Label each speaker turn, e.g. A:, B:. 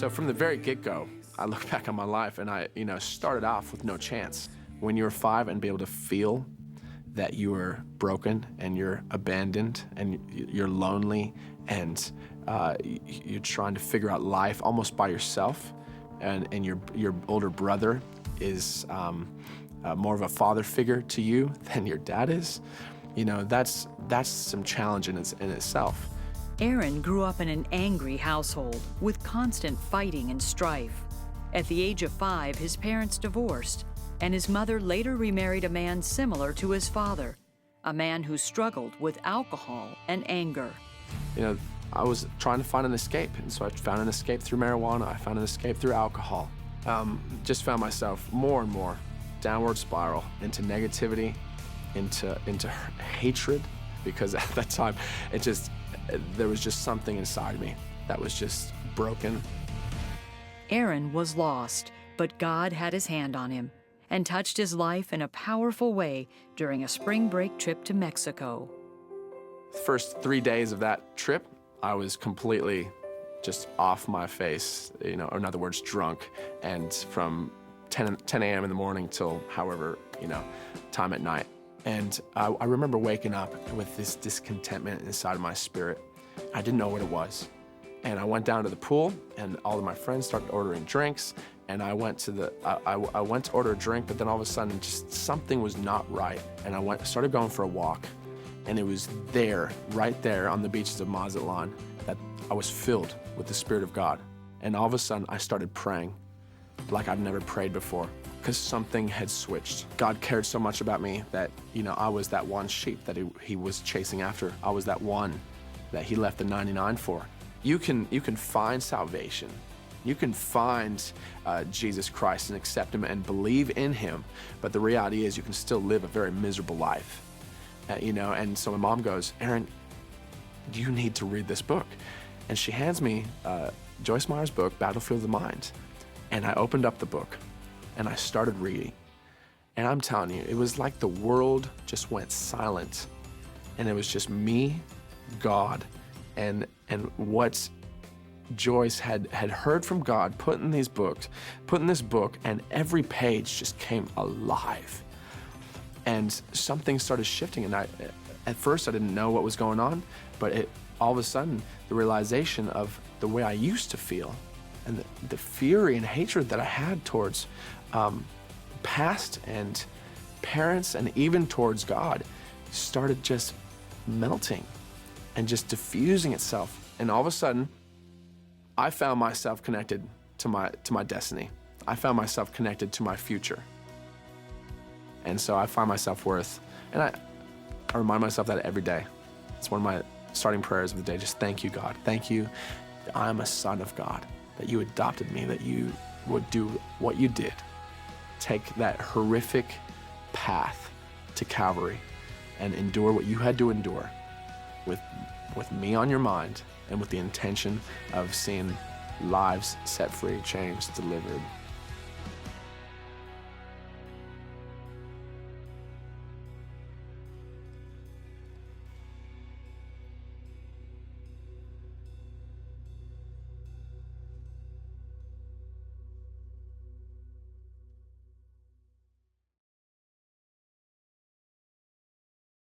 A: So from the very get-go, I look back on my life and I, started off with no chance. When you're 5 and be able to feel that you are broken and you're abandoned and you're lonely and you're trying to figure out life almost by yourself, and your older brother is more of a father figure to you than your dad is, that's some challenge in itself.
B: Aaron grew up in an angry household with constant fighting and strife. At the age of 5, his parents divorced, and his mother later remarried a man similar to his father, a man who struggled with alcohol and anger.
A: I was trying to find an escape, and so I found an escape through marijuana. I found an escape through alcohol. Just found myself more and more downward spiral into negativity, into hatred, because at that time, there was just something inside me that was just broken.
B: Aaron was lost, but God had his hand on him and touched his life in a powerful way during a spring break trip to Mexico.
A: The first 3 days of that trip, I was completely just off my face, or in other words, drunk, and from 10 a.m. in the morning till however, time at night. And I remember waking up with this discontentment inside of my spirit. I didn't know what it was. And I went down to the pool, and all of my friends started ordering drinks, and I went to I went to order a drink, but then all of a sudden, just something was not right. And I started going for a walk, and it was right there on the beaches of Mazatlan, that I was filled with the Spirit of God. And all of a sudden, I started praying like I've never prayed before, because something had switched. God cared so much about me that, I was that one sheep that he was chasing after. I was that one that he left the 99 for. You can find salvation. You can find Jesus Christ and accept him and believe in him, but the reality is you can still live a very miserable life. And so my mom goes, "Aaron, you need to read this book." And she hands me Joyce Meyer's book, Battlefield of the Mind. And I opened up the book and I started reading. And I'm telling you, it was like the world just went silent. And it was just me, God, and what Joyce had heard from God put in this book, and every page just came alive. And something started shifting, and at first I didn't know what was going on, but all of a sudden, the realization of the way I used to feel, and the fury and hatred that I had towards past and parents, and even towards God, started just melting and just diffusing itself. And all of a sudden, I found myself connected to my destiny. I found myself connected to my future. And so I find my self-worth, and I remind myself that every day. It's one of my starting prayers of the day. Just thank you, God. Thank you that I'm a son of God, that you adopted me, that you would do what you did. Take that horrific path to Calvary and endure what you had to endure with me on your mind, and with the intention of seeing lives set free, changed, delivered,